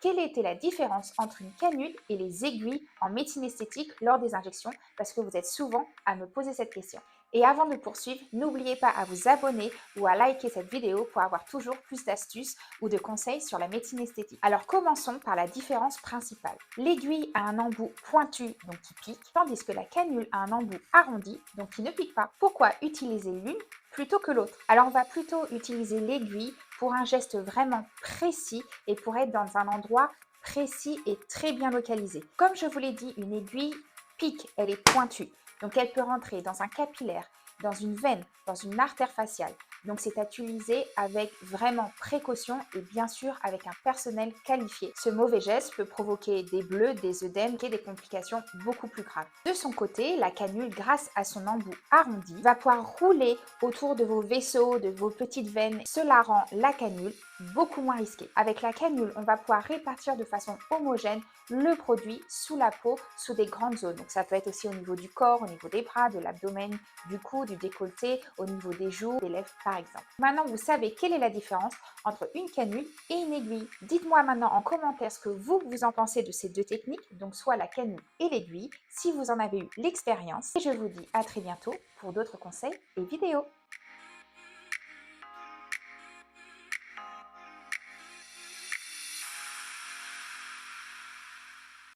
quelle était la différence entre une canule et les aiguilles en médecine esthétique lors des injections, parce que vous êtes souvent à me poser cette question. Et avant de poursuivre, n'oubliez pas à vous abonner ou à liker cette vidéo pour avoir toujours plus d'astuces ou de conseils sur la médecine esthétique. Alors commençons par la différence principale. L'aiguille a un embout pointu, donc qui pique, tandis que la canule a un embout arrondi, donc qui ne pique pas. Pourquoi utiliser l'une plutôt que l'autre? Alors on va plutôt utiliser l'aiguille pour un geste vraiment précis et pour être dans un endroit précis et très bien localisé. Comme je vous l'ai dit, une aiguille pique, elle est pointue. Donc, elle peut rentrer dans un capillaire, dans une veine, dans une artère faciale. Donc, c'est à utiliser avec vraiment précaution et bien sûr avec un personnel qualifié. Ce mauvais geste peut provoquer des bleus, des œdèmes et des complications beaucoup plus graves. De son côté, la canule, grâce à son embout arrondi, va pouvoir rouler autour de vos vaisseaux, de vos petites veines. Cela rend la canule beaucoup moins risquée. Avec la canule, on va pouvoir répartir de façon homogène le produit sous la peau, sous des grandes zones. Donc ça peut être aussi au niveau du corps, au niveau des bras, de l'abdomen, du cou, du décolleté, au niveau des joues, des lèvres par exemple. Maintenant, vous savez quelle est la différence entre une canule et une aiguille. Dites-moi maintenant en commentaire ce que vous en pensez de ces deux techniques, donc soit la canule et l'aiguille, si vous en avez eu l'expérience. Et je vous dis à très bientôt pour d'autres conseils et vidéos.